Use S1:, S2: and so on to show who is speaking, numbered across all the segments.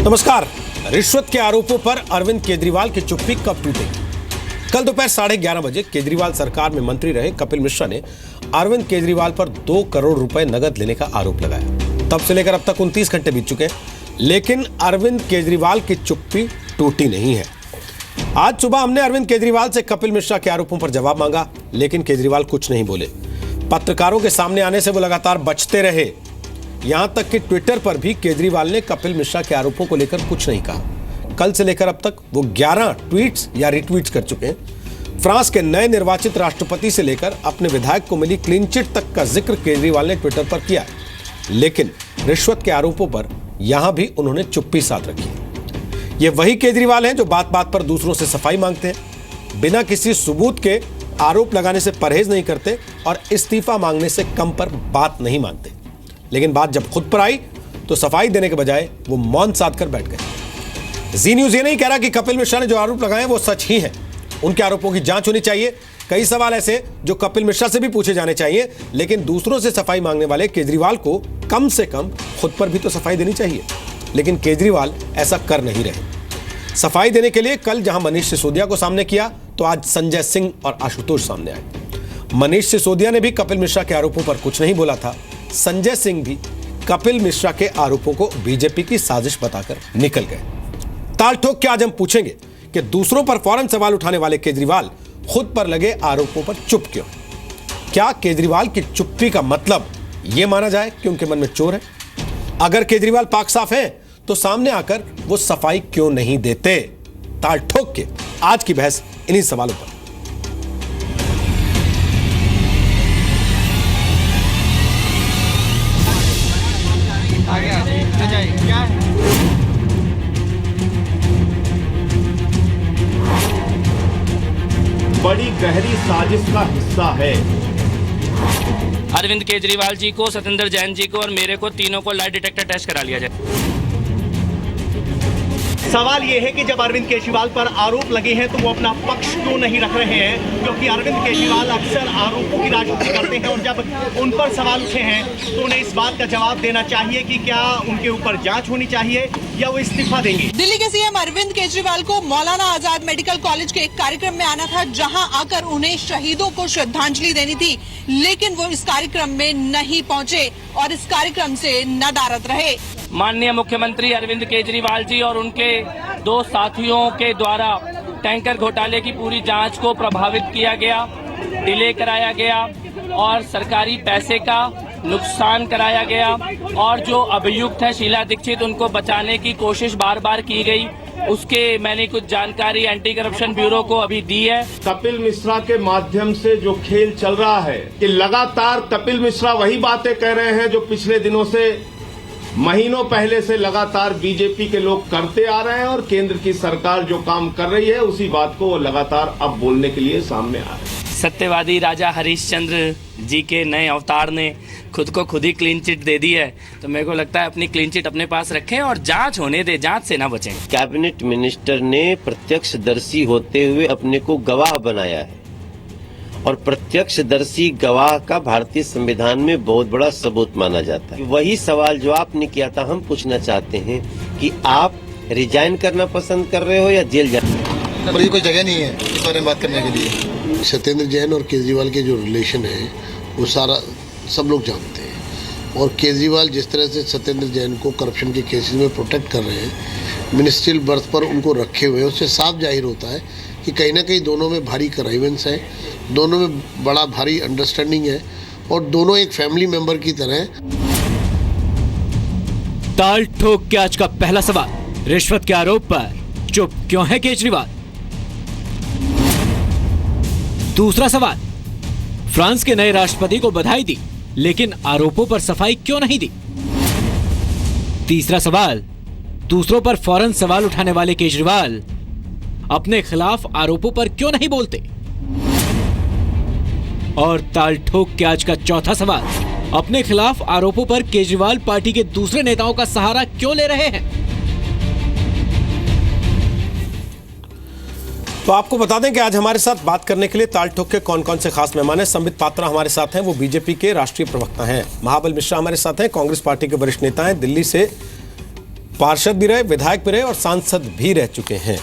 S1: नमस्कार। रिश्वत के आरोपों पर अरविंद केजरीवाल की चुप्पी कब टूटेगी? कल दोपहर 11:30 बजे केजरीवाल सरकार में मंत्री रहे कपिल मिश्रा ने अरविंद केजरीवाल पर 2 करोड़ रुपए नकद लेने का आरोप लगाया। तब से लेकर अब तक 29 घंटे बीत चुके हैं, लेकिन अरविंद केजरीवाल की चुप्पी टूटी नहीं है। आज सुबह हमने अरविंद केजरीवाल से कपिल मिश्रा के आरोपों पर जवाब मांगा, लेकिन केजरीवाल कुछ नहीं बोले। पत्रकारों के सामने आने से वो लगातार बचते रहे। यहां तक कि ट्विटर पर भी केजरीवाल ने कपिल मिश्रा के आरोपों को लेकर कुछ नहीं कहा। कल से लेकर अब तक वो 11 ट्वीट्स या रिट्वीट्स कर चुके हैं। फ्रांस के नए निर्वाचित राष्ट्रपति से लेकर अपने विधायक को मिली क्लीन चिट तक का जिक्र केजरीवाल ने ट्विटर पर किया, लेकिन रिश्वत के आरोपों पर यहां भी उन्होंने चुप्पी साध रखी। ये वही केजरीवाल हैं जो बात बात पर दूसरों से सफाई मांगते हैं, बिना किसी सबूत के आरोप लगाने से परहेज नहीं करते और इस्तीफा मांगने से कम पर बात नहीं मानते। लेकिन बात जब खुद पर आई तो सफाई देने के बजाय वो मौन साध कर बैठ गए। जी न्यूज ये नहीं कह रहा कि कपिल मिश्रा ने जो आरोप लगाए वो सच ही है। उनके आरोपों की जांच होनी चाहिए। कई सवाल ऐसे जो कपिल मिश्रा से भी पूछे जाने चाहिए, लेकिन दूसरों से सफाई मांगने वाले केजरीवाल को कम से कम खुद पर भी तो सफाई देनी चाहिए। लेकिन केजरीवाल ऐसा कर नहीं रहे। सफाई देने के लिए कल जहां मनीष सिसोदिया को सामने किया, तो आज संजय सिंह और आशुतोष सामने आए। मनीष सिसोदिया ने भी कपिल मिश्रा के आरोपों पर कुछ नहीं बोला था। संजय सिंह भी कपिल मिश्रा के आरोपों को बीजेपी की साजिश बताकर निकल गए। ताल ठोक के आज हम पूछेंगे कि दूसरों पर फौरन सवाल उठाने वाले केजरीवाल खुद पर लगे आरोपों पर चुप क्यों? क्या केजरीवाल की चुप्पी का मतलब यह माना जाए कि उनके मन में चोर है? अगर केजरीवाल पाक साफ है तो सामने आकर वो सफाई क्यों नहीं देते? ताल ठोक के आज की बहस इन्हीं सवालों पर।
S2: बड़ी गहरी साजिश का हिस्सा है।
S3: अरविंद केजरीवाल जी को, सत्येंद्र जैन जी को और मेरे को, तीनों को लाइट डिटेक्टर टेस्ट करा लिया जाए।
S2: सवाल यह है कि जब अरविंद केजरीवाल पर आरोप लगे हैं तो वो अपना पक्ष क्यों नहीं रख रहे हैं? क्योंकि अरविंद केजरीवाल अक्सर आरोपों की राजनीति करते हैं और जब उन पर सवाल उठे हैं तो उन्हें इस बात का जवाब देना चाहिए कि क्या उनके ऊपर जांच होनी चाहिए या वो इस्तीफा देंगे।
S4: दिल्ली के सीएम अरविंद केजरीवाल को मौलाना आजाद मेडिकल कॉलेज के एक कार्यक्रम में आना था, जहां आकर उन्हें शहीदों को श्रद्धांजलि देनी थी, लेकिन वो इस कार्यक्रम में नहीं पहुंचे और इस कार्यक्रम से नदारद रहे।
S3: माननीय मुख्यमंत्री अरविंद केजरीवाल जी और उनके 2 साथियों के द्वारा टैंकर घोटाले की पूरी जांच को प्रभावित किया गया, डिले कराया गया और सरकारी पैसे का नुकसान कराया गया और जो अभियुक्त है शीला दीक्षित, उनको बचाने की कोशिश बार बार की गई। उसके मैंने कुछ जानकारी एंटी करप्शन ब्यूरो को अभी दी है।
S2: कपिल मिश्रा के माध्यम से जो खेल चल रहा है कि लगातार कपिल मिश्रा वही बातें कह रहे हैं जो पिछले दिनों से, महीनों पहले से लगातार बीजेपी के लोग करते आ रहे हैं और केंद्र की सरकार जो काम कर रही है उसी बात को वो लगातार अब बोलने के लिए सामने आ रहे हैं।
S3: सत्यवादी राजा हरिश्चंद्र जी के नए अवतार ने खुद को खुद ही क्लीन चिट दे दी है, तो मेरे को लगता है अपनी क्लीन चिट अपने पास रखें और जांच होने दे, जांच से ना बचें।
S5: कैबिनेट मिनिस्टर ने प्रत्यक्षदर्शी होते हुए अपने को गवाह बनाया है और प्रत्यक्षदर्शी गवाह का भारतीय संविधान में बहुत बड़ा सबूत माना जाता है। वही सवाल जो आपने किया था हम पूछना चाहते हैं कि आप रिजाइन करना पसंद कर रहे हो या जेल जाना?
S6: पर ये कोई जगह नहीं है इस बारे में बात करने के लिए। सत्येंद्र जैन और केजरीवाल के जो रिलेशन है वो सारा सब लोग जानते हैं, और केजरीवाल जिस तरह से सत्येंद्र जैन को करप्शन के केसेस में प्रोटेक्ट कर रहे हैं, मिनिस्ट्रियल बर्थ पर उनको रखे हुए हैं, उससे साफ जाहिर होता है कि कहीं ना कहीं दोनों में भारी कनेक्शंस है, दोनों में बड़ा भारी अंडरस्टैंडिंग है और दोनों एक फैमिली मेंबर की तरह हैं।
S7: ताल ठोक के आज का पहला सवाल, रिश्वत के आरोप पर चुप क्यों है केजरीवाल? दूसरा सवाल, फ्रांस के नए राष्ट्रपति को बधाई दी, लेकिन आरोपों पर सफाई क्यों नहीं दी? तीसरा सवाल, दूसरों पर फौरन सवाल उठाने वाले केजरीवाल अपने खिलाफ आरोपों पर क्यों नहीं बोलते? और ताल ठोक के आज का चौथा सवाल, अपने खिलाफ आरोपों पर केजरीवाल पार्टी के दूसरे नेताओं का सहारा क्यों ले रहे हैं?
S1: तो आपको बता दें कि आज हमारे साथ बात करने के लिए ताल ठोक के कौन कौन से खास मेहमान हैं। संबित पात्रा हमारे साथ हैं, वो बीजेपी के राष्ट्रीय प्रवक्ता हैं। महाबल मिश्रा हमारे साथ हैं, कांग्रेस पार्टी के वरिष्ठ नेता हैं। दिल्ली से पार्षद भी रहे, विधायक भी रहे और सांसद भी रह चुके हैं।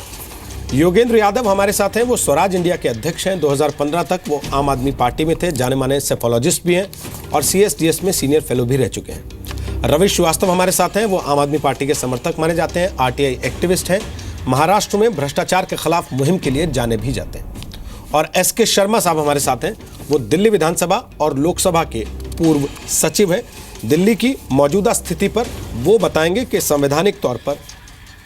S1: योगेंद्र यादव हमारे साथ हैं। वो स्वराज इंडिया के अध्यक्ष हैं। 2015 तक वो आम आदमी पार्टी में थे। जाने माने सेफोलॉजिस्ट भी हैं और CSDS में सीनियर फेलो भी रह चुके हैं। रवि श्रीवास्तव हमारे साथ हैं। वो आम आदमी पार्टी के समर्थक माने जाते हैं। RTI एक्टिविस्ट हैं। महाराष्ट्र में भ्रष्टाचार के खिलाफ मुहिम के लिए जाने भी जाते हैं। और SK शर्मा साहब हमारे साथ हैं। वो दिल्ली विधानसभा और लोकसभा के पूर्व सचिव हैं। दिल्ली की मौजूदा स्थिति पर वो बताएंगे कि संवैधानिक तौर पर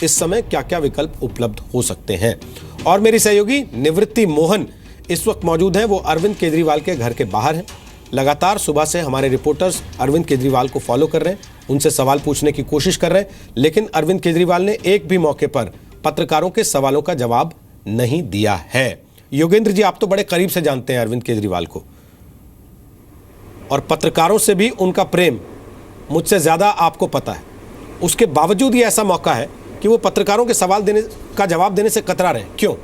S1: इस समय क्या क्या विकल्प उपलब्ध हो सकते हैं। और मेरी सहयोगी निवृत्ति मोहन इस वक्त मौजूद हैं। वो अरविंद केजरीवाल के घर के बाहर हैं। लगातार सुबह से हमारे रिपोर्टर्स अरविंद केजरीवाल को फॉलो कर रहे हैं, उनसे सवाल पूछने की कोशिश कर रहे हैं, लेकिन अरविंद केजरीवाल ने एक भी मौके पर पत्रकारों के सवालों का जवाब नहीं दिया है। योगेंद्र जी, आप तो बड़े करीब से जानते हैं अरविंद केजरीवाल को, और पत्रकारों से भी उनका प्रेम मुझसे ज्यादा आपको पता है। उसके बावजूद ये ऐसा मौका है कि वो पत्रकारों के सवाल देने का जवाब देने से कतरा रहे, क्यों?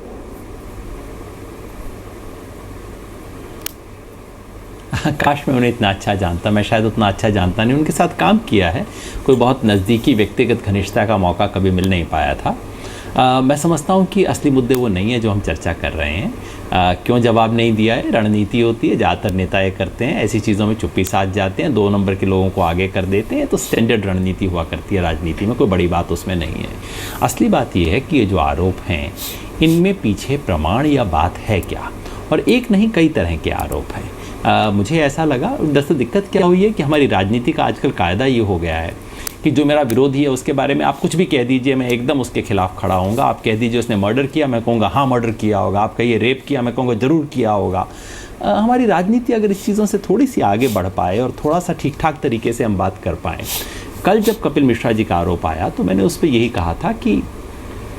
S8: काश मैं उन्हें इतना अच्छा जानता। मैं शायद उतना अच्छा जानता नहीं। उनके साथ काम किया है, कोई बहुत नज़दीकी व्यक्तिगत घनिष्ठता का मौका कभी मिल नहीं पाया था। मैं समझता हूँ कि असली मुद्दे वो नहीं है जो हम चर्चा कर रहे हैं। क्यों जवाब नहीं दिया है, रणनीति होती है। ज़्यादातर नेता ये करते हैं, ऐसी चीज़ों में चुप्पी साध जाते हैं, 2 नंबर के लोगों को आगे कर देते हैं। तो स्टैंडर्ड रणनीति हुआ करती है राजनीति में, कोई बड़ी बात उसमें नहीं है। असली बात ये है कि ये जो आरोप हैं, इनमें पीछे प्रमाण या बात है क्या, और एक नहीं कई तरह के आरोप हैं। मुझे ऐसा लगा, दरअसल दिक्कत क्या हुई है कि हमारी राजनीति का आजकल कायदा ये हो गया है कि जो मेरा विरोधी है उसके बारे में आप कुछ भी कह दीजिए, मैं एकदम उसके खिलाफ खड़ा होऊंगा। आप कह दीजिए उसने मर्डर किया, मैं कहूँगा हाँ मर्डर किया होगा। आप कहिए रेप किया, मैं कहूँगा ज़रूर किया होगा। हमारी राजनीति अगर इस चीज़ों से थोड़ी सी आगे बढ़ पाए और थोड़ा सा ठीक ठाक तरीके से हम बात कर पाएँ। कल जब कपिल मिश्रा जी का आरोप आया तो मैंने उस पर यही कहा था कि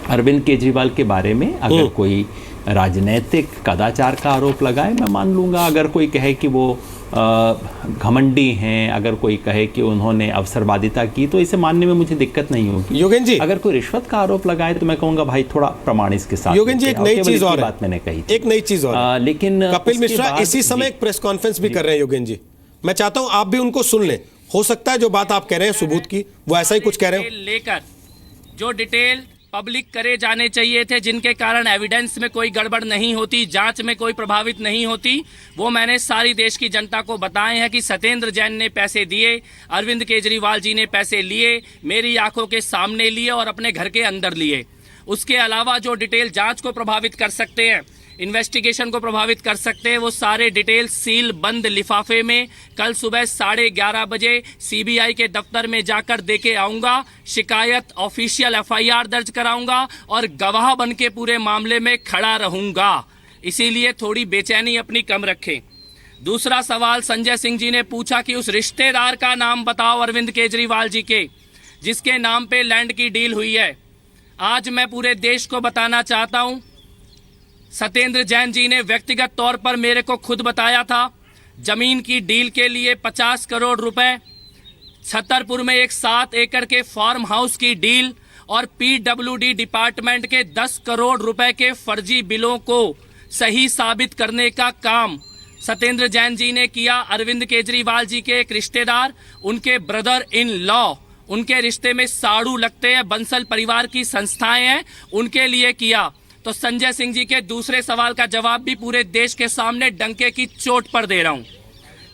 S8: अरविंद केजरीवाल के बारे में अगर कोई राजनैतिक कदाचार का आरोप लगाए मैं मान लूँगा। अगर कोई कहे कि वो घमंडी हैं, अगर कोई कहे कि उन्होंने अवसरवादिता की, तो इसे मानने में मुझे दिक्कत नहीं होगी।
S1: योगेंद्र जी,
S8: अगर कोई रिश्वत का आरोप लगाए तो मैं कहूँगा भाई थोड़ा प्रमाण इसके साथ।
S1: योगेंद्र जी, एक नई चीज और
S8: बात मैंने कही,
S1: एक नई चीज और
S8: लेकिन
S1: कपिल मिश्रा इसी समय एक प्रेस कॉन्फ्रेंस भी कर रहे हैं। योगेंद्र जी, मैं चाहता हूं आप भी उनको सुन लें। हो सकता है जो बात आप कह रहे हैं सबूत की, वो ऐसा ही कुछ कह रहे हो।
S3: लेकर जो डिटेल पब्लिक करे जाने चाहिए थे, जिनके कारण एविडेंस में कोई गड़बड़ नहीं होती, जांच में कोई प्रभावित नहीं होती, वो मैंने सारी देश की जनता को बताए हैं कि सत्येंद्र जैन ने पैसे दिए, अरविंद केजरीवाल जी ने पैसे लिए, मेरी आंखों के सामने लिए और अपने घर के अंदर लिए। उसके अलावा जो डिटेल जांच को प्रभावित कर सकते हैं, इन्वेस्टिगेशन को प्रभावित कर सकते हैं, वो सारे डिटेल सील बंद लिफाफे में कल सुबह 11:30 बजे CBI के दफ्तर में जाकर देके आऊंगा। शिकायत ऑफिशियल FIR दर्ज कराऊंगा और गवाह बन के पूरे मामले में खड़ा रहूंगा। इसीलिए थोड़ी बेचैनी अपनी कम रखें। दूसरा सवाल संजय सिंह जी ने पूछा कि उस रिश्तेदार का नाम बताओ अरविंद केजरीवाल जी के, जिसके नाम पे लैंड की डील हुई है। आज मैं पूरे देश को बताना चाहता हूं, सत्येंद्र जैन जी ने व्यक्तिगत तौर पर मेरे को खुद बताया था, जमीन की डील के लिए 50 करोड़ रुपए, छतरपुर में एक 7 एकड़ के फार्म हाउस की डील और PWD डिपार्टमेंट के 10 करोड़ रुपए के फर्जी बिलों को सही साबित करने का काम सत्येंद्र जैन जी ने किया। अरविंद केजरीवाल जी के एक रिश्तेदार, उनके ब्रदर इन लॉ, उनके रिश्ते में साड़ू लगते हैं, बंसल परिवार की संस्थाएं हैं, उनके लिए किया। तो संजय सिंह जी के दूसरे सवाल का जवाब भी पूरे देश के सामने डंके की चोट पर दे रहा हूं।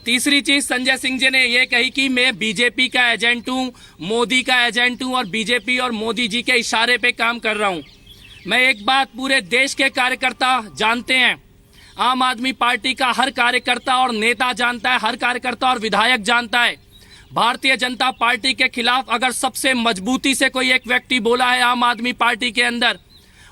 S3: तीसरी चीज संजय सिंह जी ने यह कही कि मैं बीजेपी का एजेंट हूं, मोदी का एजेंट हूं और बीजेपी और मोदी जी के इशारे पे काम कर रहा हूं। मैं एक बात पूरे देश के कार्यकर्ता जानते हैं, आम आदमी पार्टी का हर कार्यकर्ता और नेता जानता है, हर कार्यकर्ता और विधायक जानता है, भारतीय जनता पार्टी के खिलाफ अगर सबसे मजबूती से कोई एक व्यक्ति बोला है आम आदमी पार्टी के अंदर,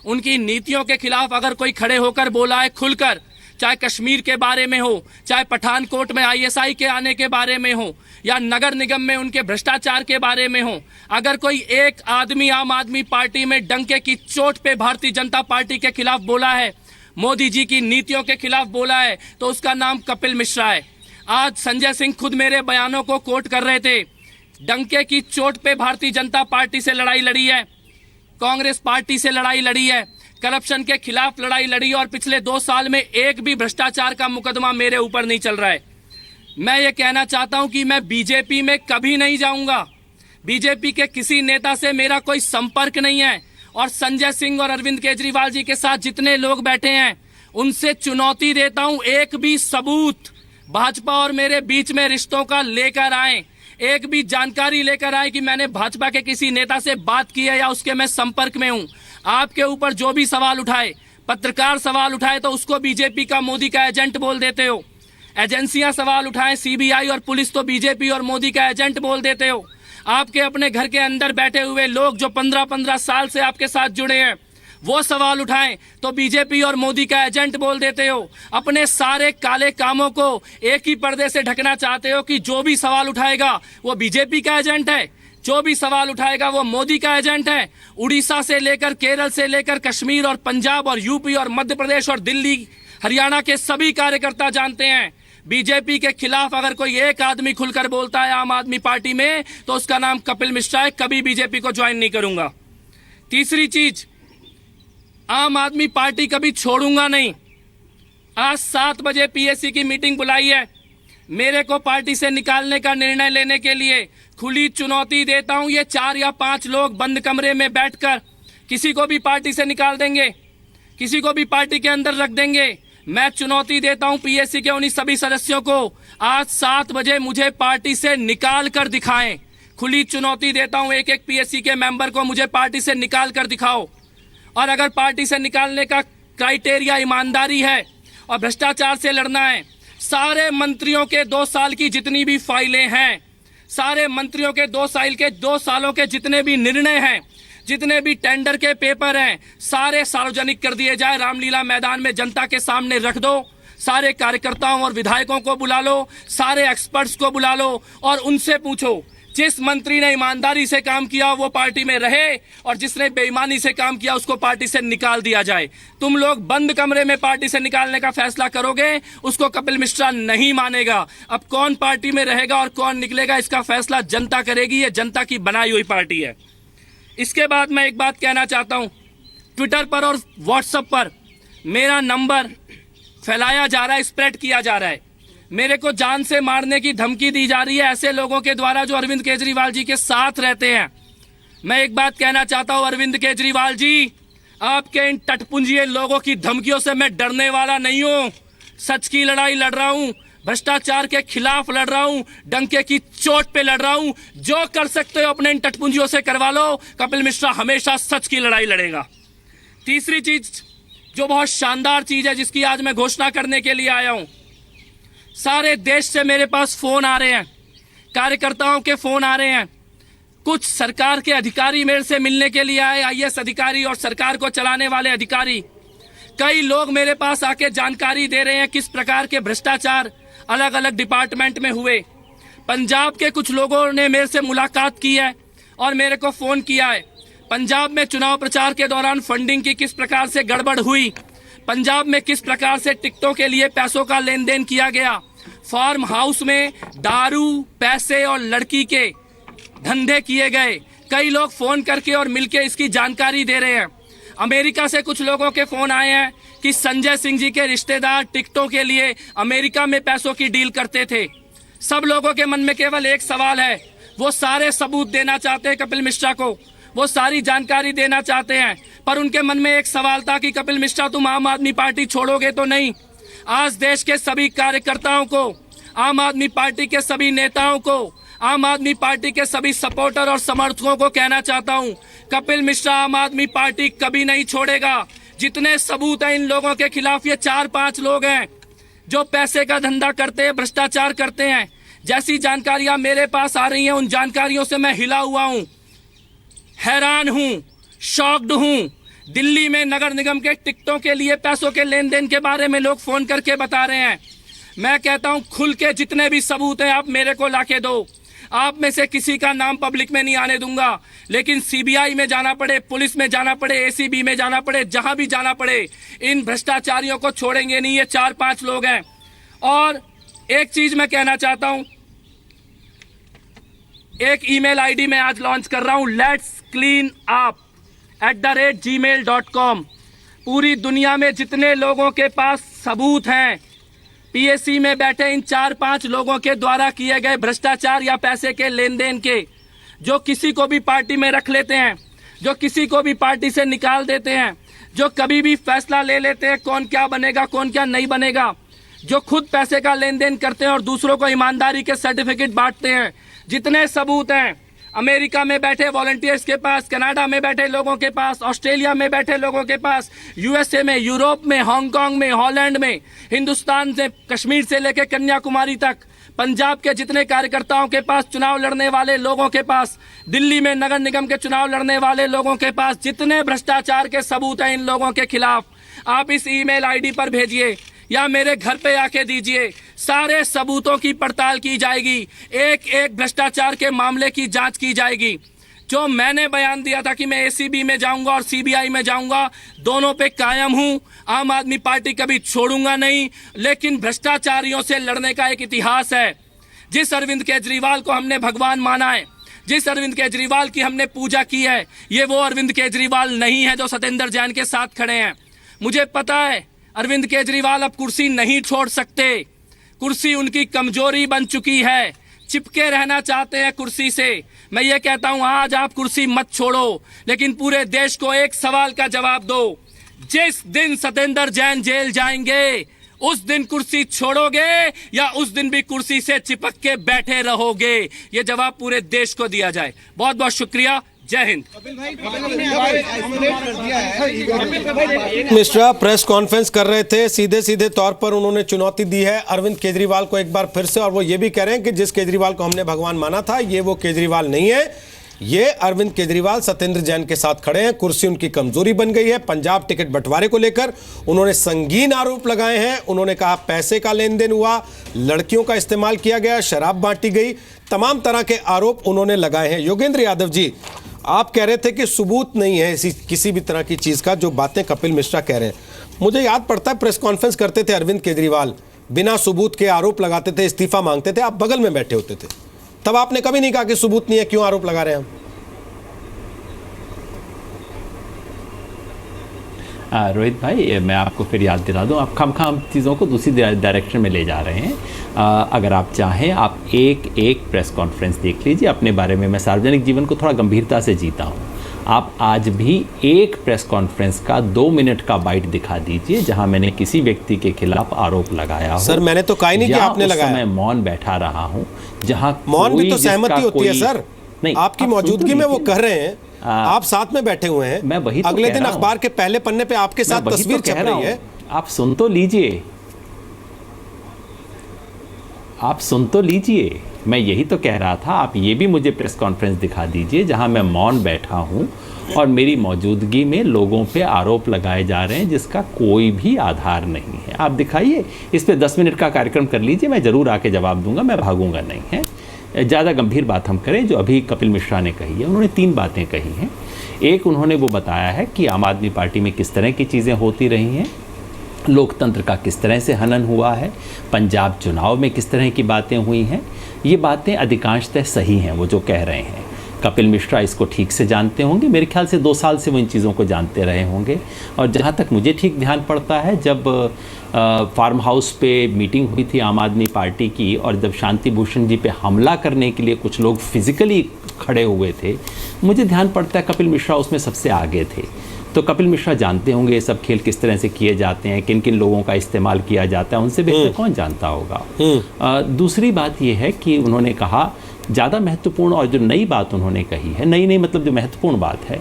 S3: उनकी नीतियों के खिलाफ अगर कोई खड़े होकर बोला है खुलकर, चाहे कश्मीर के बारे में हो, चाहे पठानकोट में ISI के आने के बारे में हो, या नगर निगम में उनके भ्रष्टाचार के बारे में हो, अगर कोई एक आदमी आम आदमी पार्टी में डंके की चोट पे भारतीय जनता पार्टी के खिलाफ बोला है, मोदी जी की नीतियों के खिलाफ बोला है, तो उसका नाम कपिल मिश्रा है। आज संजय सिंह खुद मेरे बयानों को कोट कर रहे थे। डंके की चोट पे भारतीय जनता पार्टी से लड़ाई लड़ी है, कांग्रेस पार्टी से लड़ाई लड़ी है, करप्शन के खिलाफ लड़ाई लड़ी, और पिछले 2 साल में एक भी भ्रष्टाचार का मुकदमा मेरे ऊपर नहीं चल रहा है। मैं ये कहना चाहता हूं कि मैं बीजेपी में कभी नहीं जाऊंगा। बीजेपी के किसी नेता से मेरा कोई संपर्क नहीं है और संजय सिंह और अरविंद केजरीवाल जी के साथ जितने लोग बैठे हैं उनसे चुनौती देता हूं, एक भी सबूत भाजपा और मेरे बीच में रिश्तों का लेकर आए, एक भी जानकारी लेकर आए कि मैंने भाजपा के किसी नेता से बात की है या उसके मैं संपर्क में हूं। आपके ऊपर जो भी सवाल उठाए, पत्रकार सवाल उठाए तो उसको बीजेपी का मोदी का एजेंट बोल देते हो, एजेंसियां सवाल उठाएं सीबीआई और पुलिस तो बीजेपी और मोदी का एजेंट बोल देते हो। आपके अपने घर के अंदर बैठे हुए लोग जो 15-15 साल से आपके साथ जुड़े हैं वो सवाल उठाएं तो बीजेपी और मोदी का एजेंट बोल देते हो। अपने सारे काले कामों को एक ही पर्दे से ढकना चाहते हो कि जो भी सवाल उठाएगा वो बीजेपी का एजेंट है, जो भी सवाल उठाएगा वो मोदी का एजेंट है। उड़ीसा से लेकर केरल से लेकर कश्मीर और पंजाब और यूपी और मध्य प्रदेश और दिल्ली हरियाणा के सभी कार्यकर्ता जानते हैं बीजेपी के खिलाफ अगर कोई एक आदमी खुलकर बोलता है आम आदमी पार्टी में तो उसका नाम कपिल मिश्रा है। कभी बीजेपी को ज्वाइन नहीं करूंगा। तीसरी चीज, आम आदमी पार्टी कभी छोड़ूंगा नहीं। आज 7 बजे पीएससी की मीटिंग बुलाई है, मेरे को पार्टी से निकालने का निर्णय लेने के लिए खुली चुनौती देता हूं। ये 4 या 5 लोग बंद कमरे में बैठकर किसी को भी पार्टी से निकाल देंगे, किसी को भी पार्टी के अंदर रख देंगे। मैं चुनौती देता हूं पीएससी के उन्हीं सभी सदस्यों को, आज 7 बजे मुझे पार्टी से निकाल कर दिखाएं। खुली चुनौती देता हूं एक एक पीएससी के मेंबर को, मुझे पार्टी से निकाल कर दिखाओ। और अगर पार्टी से निकालने का क्राइटेरिया ईमानदारी है और भ्रष्टाचार से लड़ना है, सारे मंत्रियों के 2 साल की जितनी भी फाइलें हैं, सारे मंत्रियों के 2 सालों के जितने भी निर्णय हैं, जितने भी टेंडर के पेपर हैं, सारे सार्वजनिक कर दिए जाए। रामलीला मैदान में जनता के सामने रख दो, सारे कार्यकर्ताओं और विधायकों को बुला लो, सारे एक्सपर्ट्स को बुला लो और उनसे पूछो जिस मंत्री ने ईमानदारी से काम किया वो पार्टी में रहे और जिसने बेईमानी से काम किया उसको पार्टी से निकाल दिया जाए। तुम लोग बंद कमरे में पार्टी से निकालने का फैसला करोगे, उसको कपिल मिश्रा नहीं मानेगा। अब कौन पार्टी में रहेगा और कौन निकलेगा इसका फैसला जनता करेगी। ये जनता की बनाई हुई पार्टी है। इसके बाद मैं एक बात कहना चाहता हूं, ट्विटर पर और व्हाट्सएप पर मेरा नंबर फैलाया जा रहा है, स्प्रेड किया जा रहा है, मेरे को जान से मारने की धमकी दी जा रही है ऐसे लोगों के द्वारा जो अरविंद केजरीवाल जी के साथ रहते हैं। मैं एक बात कहना चाहता हूं अरविंद केजरीवाल जी, आपके इन टटपुंजिए लोगों की धमकियों से मैं डरने वाला नहीं हूं। सच की लड़ाई लड़ रहा हूं, भ्रष्टाचार के खिलाफ लड़ रहा हूं, डंके की चोट पे लड़ रहा हूं। जो कर सकते हो अपने इन टटपुंजियों से करवा लो, कपिल मिश्रा हमेशा सच की लड़ाई लड़ेगा। तीसरी चीज जो बहुत शानदार चीज है जिसकी आज मैं घोषणा करने के लिए आया हूं, सारे देश से मेरे पास फोन आ रहे हैं, कार्यकर्ताओं के फोन आ रहे हैं, कुछ सरकार के अधिकारी मेरे से मिलने के लिए आए, आईएएस अधिकारी और सरकार को चलाने वाले अधिकारी। कई लोग मेरे पास आके जानकारी दे रहे हैं किस प्रकार के भ्रष्टाचार अलग अलग डिपार्टमेंट में हुए। पंजाब के कुछ लोगों ने मेरे से मुलाकात की है और मेरे को फोन किया है। पंजाब में चुनाव प्रचार के दौरान फंडिंग की किस प्रकार से गड़बड़ हुई, पंजाब में किस प्रकार से टिकटों के लिए पैसों का लेन देन किया गया, फार्म हाउस में दारू, पैसे और लड़की के धंधे किए गए। कई लोग फोन करके और मिलके इसकी जानकारी दे रहे हैं। अमेरिका से कुछ लोगों के फोन आए हैं कि संजय सिंह जी के रिश्तेदार टिकटों के लिए अमेरिका में पैसों की डील करते थे। सब लोगों के मन में केवल एक सवाल है, वो सारे सबूत देना चाहते हैं कपिल मिश्रा को, वो सारी जानकारी देना चाहते हैं, पर उनके मन में एक सवाल था कि कपिल मिश्रा तुम आम आदमी पार्टी छोड़ोगे तो नहीं। आज देश के सभी कार्यकर्ताओं को, आम आदमी पार्टी के सभी नेताओं को, आम आदमी पार्टी के सभी सपोर्टर और समर्थकों को कहना चाहता हूं, कपिल मिश्रा आम आदमी पार्टी कभी नहीं छोड़ेगा। जितने सबूत हैं इन लोगों के खिलाफ, ये 4-5 लोग हैं जो पैसे का धंधा करते हैं, भ्रष्टाचार करते हैं। जैसी जानकारियां मेरे पास आ रही हैं उन जानकारियों से मैं हिला हुआ हूं, हैरान हूं, शॉक्ड हूं। दिल्ली में नगर निगम के टिकटों के लिए पैसों के लेन देन के बारे में लोग फोन करके बता रहे हैं। मैं कहता हूं खुल के जितने भी सबूत हैं आप मेरे को लाके दो। आप में से किसी का नाम पब्लिक में नहीं आने दूंगा, लेकिन सीबीआई में जाना पड़े, पुलिस में जाना पड़े, एसीबी में जाना पड़े, जहां भी जाना पड़े, इन भ्रष्टाचारियों को छोड़ेंगे नहीं। ये 4-5 लोग हैं। और एक चीज मैं कहना चाहता हूं, एक ईमेल आईडी मैं आज लॉन्च कर रहा हूं, letscleanup@gmail.com। पूरी दुनिया में जितने लोगों के पास सबूत हैं पीएससी में बैठे इन 4-5 लोगों के द्वारा किए गए भ्रष्टाचार या पैसे के लेन देन के, जो किसी को भी पार्टी में रख लेते हैं, जो किसी को भी पार्टी से निकाल देते हैं, जो कभी भी फैसला ले लेते हैं कौन क्या बनेगा कौन क्या नहीं बनेगा, जो खुद पैसे का लेन देन करते हैं और दूसरों को ईमानदारी के सर्टिफिकेट बांटते हैं। जितने सबूत हैं अमेरिका में बैठे वॉलंटियर्स के पास, कनाडा में बैठे लोगों के पास, ऑस्ट्रेलिया में बैठे लोगों के पास, यूएसए में, यूरोप में, हांगकांग में, हॉलैंड में, हिंदुस्तान से कश्मीर से लेकर कन्याकुमारी तक, पंजाब के जितने कार्यकर्ताओं के पास, चुनाव लड़ने वाले लोगों के पास, दिल्ली में नगर निगम के चुनाव लड़ने वाले लोगों के पास, जितने भ्रष्टाचार के सबूत हैं इन लोगों के खिलाफ, आप इस ईमेल आईडी पर भेजिए या मेरे घर पे आके दीजिए। सारे सबूतों की पड़ताल की जाएगी, एक एक भ्रष्टाचार के मामले की जांच की जाएगी। जो मैंने बयान दिया था कि मैं एसीबी में जाऊंगा और सीबीआई में जाऊंगा, दोनों पे कायम हूं। आम आदमी पार्टी कभी छोड़ूंगा नहीं, लेकिन भ्रष्टाचारियों से लड़ने का एक इतिहास है। जिस अरविंद केजरीवाल को हमने भगवान माना है, जिस अरविंद केजरीवाल की हमने पूजा की है, ये वो अरविंद केजरीवाल नहीं है जो सत्येंद्र जैन के साथ खड़े हैं। मुझे पता है अरविंद केजरीवाल अब कुर्सी नहीं छोड़ सकते, कुर्सी उनकी कमजोरी बन चुकी है, चिपके रहना चाहते हैं कुर्सी से। मैं ये कहता हूं आज आप कुर्सी मत छोड़ो, लेकिन पूरे देश को एक सवाल का जवाब दो। जिस दिन सत्येंद्र जैन जेल जाएंगे उस दिन कुर्सी छोड़ोगे या उस दिन भी कुर्सी से चिपक के बैठे रहोगे? ये जवाब पूरे देश को दिया जाए। बहुत बहुत शुक्रिया, जय हिंद।
S1: मिश्रा प्रेस कॉन्फ्रेंस कर रहे थे, सीधे सीधे तौर पर उन्होंने चुनौती दी है अरविंद केजरीवाल को एक बार फिर से, और वो ये भी कह रहे हैं कि जिस केजरीवाल को हमने भगवान माना था ये वो केजरीवाल नहीं है। ये अरविंद केजरीवाल सत्येंद्र जैन के साथ खड़े हैं, कुर्सी उनकी कमजोरी बन गई है। पंजाब टिकट बंटवारे को लेकर उन्होंने संगीन आरोप लगाए हैं। उन्होंने कहा पैसे का लेन देन हुआ, लड़कियों का इस्तेमाल किया गया, शराब बांटी गई, तमाम तरह के आरोप उन्होंने लगाए हैं। योगेंद्र यादव जी, आप कह रहे थे कि सबूत नहीं है किसी भी तरह की चीज का, जो बातें कपिल मिश्रा कह रहे हैं। मुझे याद पड़ता है प्रेस कॉन्फ्रेंस करते थे अरविंद केजरीवाल, बिना सबूत के आरोप लगाते थे, इस्तीफा मांगते थे, आप बगल में बैठे होते थे, तब आपने कभी नहीं कहा कि सबूत नहीं है, क्यों आरोप लगा रहे हैं हम?
S8: रोहित भाई, मैं आपको फिर याद दिला दूं, आप खाम चीज़ों को दूसरी डायरेक्शन में ले जा रहे हैं। अगर आप चाहें आप एक प्रेस कॉन्फ्रेंस देख लीजिए अपने बारे में। मैं सार्वजनिक जीवन को थोड़ा गंभीरता से जीता हूं। आप आज भी एक प्रेस कॉन्फ्रेंस का 2 मिनट का बाइट दिखा दीजिए जहां मैंने किसी व्यक्ति के खिलाफ आरोप लगाया हो।
S1: सर मैंने तो कहा ही नहीं कि आपने लगाया।
S8: मैं मौन बैठा रहा हूं, जहां
S1: मौन भी तो सहमति होती है सर। नहीं, आपकी मौजूदगी में वो कह रहे हैं, आप साथ में बैठे हुए हैं,
S8: मैं वही तो
S1: अगले दिन अखबार के पहले पन्ने पे आपके साथ तस्वीर छप रही है।
S8: आप सुन तो लीजिए, आप सुन तो लीजिए। मैं यही तो कह रहा था, आप ये भी मुझे प्रेस कॉन्फ्रेंस दिखा दीजिए जहां मैं मौन बैठा हूं और मेरी मौजूदगी में लोगों पे आरोप लगाए जा रहे हैं जिसका कोई भी आधार नहीं है। आप दिखाइए, इस पे 10 मिनट का कार्यक्रम कर लीजिए, मैं ज़रूर आके जवाब दूंगा, मैं भागूंगा नहीं है। ज़्यादा गंभीर बात हम करें जो अभी कपिल मिश्रा ने कही है। उन्होंने 3 बातें कही हैं। एक, उन्होंने वो बताया है कि आम आदमी पार्टी में किस तरह की चीज़ें होती रही हैं, लोकतंत्र का किस तरह से हनन हुआ है, पंजाब चुनाव में किस तरह की बातें हुई हैं। ये बातें अधिकांशतः सही हैं वो जो कह रहे हैं। कपिल मिश्रा इसको ठीक से जानते होंगे, मेरे ख्याल से 2 साल से वो इन चीज़ों को जानते रहे होंगे। और जहाँ तक मुझे ठीक ध्यान पड़ता है, जब फार्म हाउस पे मीटिंग हुई थी आम आदमी पार्टी की और जब शांति भूषण जी पे हमला करने के लिए कुछ लोग फिजिकली खड़े हुए थे, मुझे ध्यान पड़ता है कपिल मिश्रा उसमें सबसे आगे थे। तो कपिल मिश्रा जानते होंगे ये सब खेल किस तरह से किए जाते हैं, किन किन लोगों का इस्तेमाल किया जाता है, उनसे बेहतर कौन जानता होगा। दूसरी बात ये है कि उन्होंने कहा, ज़्यादा महत्वपूर्ण और जो नई बात उन्होंने कही है, नई मतलब जो महत्वपूर्ण बात है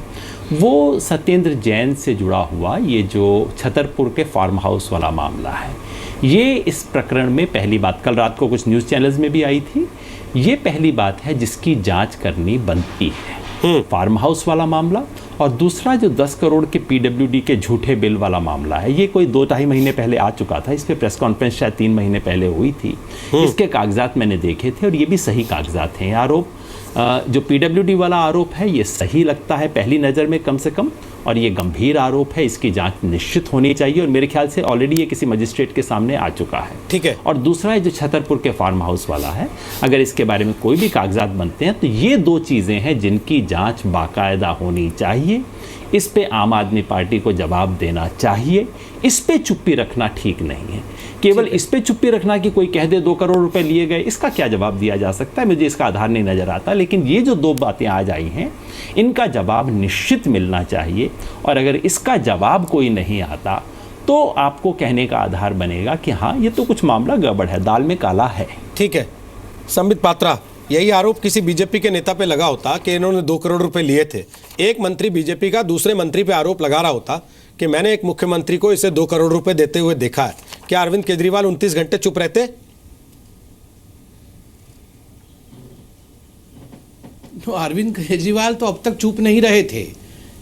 S8: वो सत्येंद्र जैन से जुड़ा हुआ ये जो छतरपुर के फार्म हाउस वाला मामला है। ये इस प्रकरण में पहली बात, कल रात को कुछ न्यूज़ चैनल्स में भी आई थी, ये पहली बात है जिसकी जांच करनी बनती है। फार्म हाउस वाला मामला, और दूसरा जो 10 करोड़ के पीडब्ल्यूडी के झूठे बिल वाला मामला है, ये कोई 2-2.5 महीने पहले आ चुका था। इस पे प्रेस कॉन्फ्रेंस शायद 3 महीने पहले हुई थी। इसके कागजात मैंने देखे थे और ये भी सही कागजात हैं। आरोप जो पीडब्ल्यूडी वाला आरोप है ये सही लगता है पहली नज़र में कम से कम, और ये गंभीर आरोप है, इसकी जांच निश्चित होनी चाहिए और मेरे ख्याल से ऑलरेडी ये किसी मजिस्ट्रेट के सामने आ चुका है।
S1: ठीक है।
S8: और दूसरा है जो छतरपुर के फार्म हाउस वाला है, अगर इसके बारे में कोई भी कागजात बनते हैं तो ये 2 चीज़ें हैं जिनकी जांच बाकायदा होनी चाहिए। इस पे आम आदमी पार्टी को जवाब देना चाहिए। इस पे चुप्पी रखना ठीक नहीं है। केवल इस पे चुप्पी रखना कि कोई कह दे 2 करोड़ रुपए लिए गए, इसका क्या जवाब दिया जा सकता है? मुझे इसका आधार नहीं नजर आता। लेकिन ये जो 2 बातें आज आई हैं, इनका जवाब निश्चित मिलना चाहिए। और अगर इसका जवाब कोई नहीं आता तो आपको कहने का आधार बनेगा कि हाँ, ये तो कुछ मामला गड़बड़ है, दाल में काला है।
S1: ठीक है संबित पात्रा, यही आरोप किसी बीजेपी के नेता पे लगा होता कि इन्होंने 2 करोड़ रुपए लिए थे, एक मंत्री बीजेपी का दूसरे मंत्री पे आरोप लगा रहा होता कि मैंने एक मुख्यमंत्री को इसे 2 करोड़ रुपए देते हुए देखा है, क्या अरविंद केजरीवाल 29 घंटे चुप रहते?
S9: अरविंद केजरीवाल तो अब तक चुप नहीं रहे थे,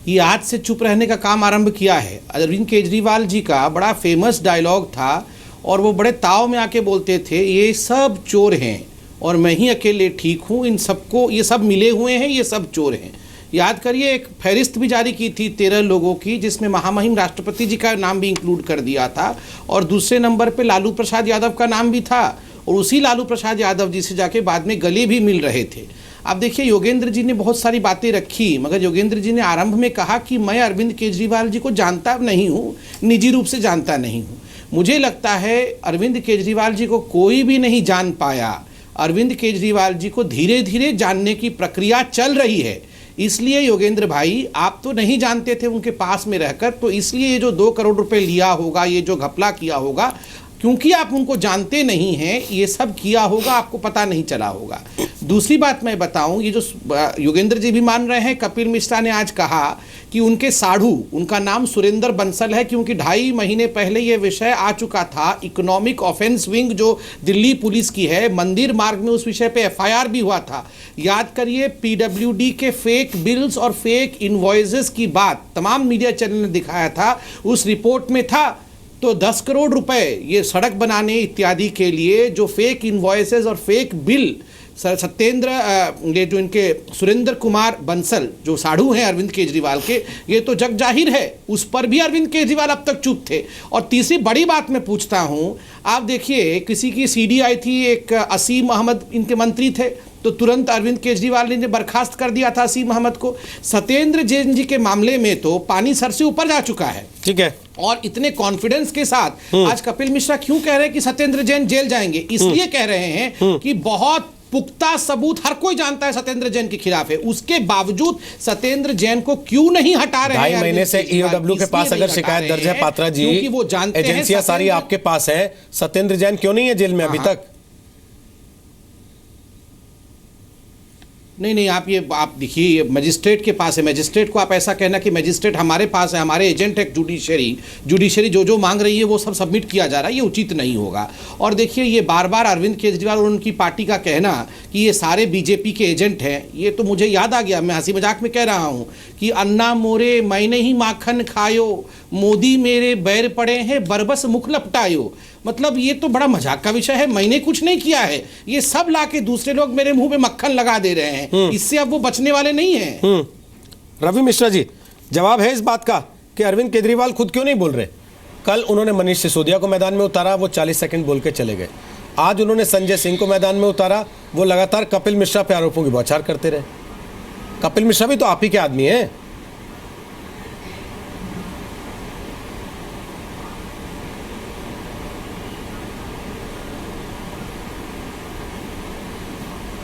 S9: ये आज से चुप रहने का काम आरंभ किया है। अरविंद केजरीवाल जी का बड़ा फेमस डायलॉग था और वो बड़े ताव में आके बोलते थे, ये सब चोर हैं और मैं ही अकेले ठीक हूँ, इन सबको ये सब मिले हुए हैं, ये सब चोर हैं। याद करिए, एक फहरिस्त भी जारी की थी 13 लोगों की, जिसमें महामहिम राष्ट्रपति जी का नाम भी इंक्लूड कर दिया था और दूसरे नंबर पे लालू प्रसाद यादव का नाम भी था और उसी लालू प्रसाद यादव जी से जाके बाद में गले भी मिल रहे थे। अब देखिए, योगेंद्र जी ने बहुत सारी बातें रखी, मगर योगेंद्र जी ने आरंभ में कहा कि मैं अरविंद केजरीवाल जी को जानता नहीं हूँ, निजी रूप से जानता नहीं हूँ। मुझे लगता है अरविंद केजरीवाल जी को कोई भी नहीं जान पाया। अरविंद केजरीवाल जी को धीरे धीरे जानने की प्रक्रिया चल रही है। इसलिए योगेंद्र भाई, आप तो नहीं जानते थे उनके पास में रहकर, तो इसलिए ये जो 2 करोड़ रुपए लिया होगा, ये जो घपला किया होगा, क्योंकि आप उनको जानते नहीं हैं, ये सब किया होगा, आपको पता नहीं चला होगा। दूसरी बात मैं बताऊं, ये जो योगेंद्र जी भी मान रहे हैं, कपिल मिश्रा ने आज कहा कि उनके साढ़ू, उनका नाम सुरेंद्र बंसल है, क्योंकि 2.5 महीने पहले ये विषय आ चुका था। इकोनॉमिक ऑफेंस विंग जो दिल्ली पुलिस की है, मंदिर मार्ग में उस विषय पे FIR भी हुआ था। याद करिए, PWD के फेक बिल्स और फेक इनवॉइसेस की बात तमाम मीडिया चैनल ने दिखाया था, उस रिपोर्ट में था। तो 10 करोड़ रुपए ये सड़क बनाने इत्यादि के लिए जो फेक इनवॉइसेस और फेक बिल सत्येंद्र, ये जो इनके सुरेंद्र कुमार बंसल जो साढ़ू हैं अरविंद केजरीवाल के, ये तो जग जाहिर है, उस पर भी अरविंद केजरीवाल अब तक चुप थे। और तीसरी बड़ी बात मैं पूछता हूं, आप देखिए, किसी की CD आई थी, एक असीम अहमद इनके मंत्री थे, तो तुरंत अरविंद केजरीवाल ने बर्खास्त कर दिया था असीम अहमद को। सत्येंद्र जैन जी के मामले में तो पानी सर से ऊपर जा चुका है।
S1: ठीक है,
S9: और इतने कॉन्फिडेंस के साथ आज कपिल मिश्रा क्यों कह रहे हैं कि सत्येंद्र जैन जेल जाएंगे? इसलिए कह रहे हैं कि बहुत पुख्ता सबूत हर कोई जानता है सत्येंद्र जैन के खिलाफ है, उसके बावजूद सत्येंद्र जैन को क्यों नहीं हटा रहे हैं?
S1: 2.5 महीने से EOW के पास अगर शिकायत दर्ज है पात्रा जी,
S9: क्योंकि वो जानते हैं
S1: एजेंसियां सारी आपके पास है, सत्येंद्र जैन क्यों नहीं है जेल में अभी तक?
S9: नहीं, आप देखिए, ये मजिस्ट्रेट के पास है। मजिस्ट्रेट को आप ऐसा कहना कि मजिस्ट्रेट हमारे पास है, हमारे एजेंट है जुडिशरी जो मांग रही है वो सब सबमिट किया जा रहा है, ये उचित नहीं होगा। और देखिए, ये बार बार अरविंद केजरीवाल और उनकी पार्टी का कहना कि ये सारे बीजेपी के एजेंट हैं, ये तो मुझे याद आ गया, मैं हंसी मजाक में कह रहा हूँ कि अन्ना मोरे मैंने ही माखन खायो, मोदी मेरे बैर पड़े हैं बरबस मुख लपटायो। मतलब ये तो बड़ा मजाक का विषय है, मैंने कुछ नहीं किया है, ये सब लाके दूसरे लोग मेरे मुंह पे मक्खन लगा दे रहे हैं, इससे अब वो बचने वाले नहीं हैं।
S1: रवि मिश्रा जी, जवाब है इस बात का कि अरविंद केजरीवाल खुद क्यों नहीं बोल रहे? कल उन्होंने मनीष सिसोदिया को मैदान में उतारा, वो 40 सेकंड बोल के चले गए। आज उन्होंने संजय सिंह को मैदान में उतारा, वो लगातार कपिल मिश्रा पे आरोपों की बौछार करते रहे। कपिल मिश्रा भी तो आप ही के आदमी हैं।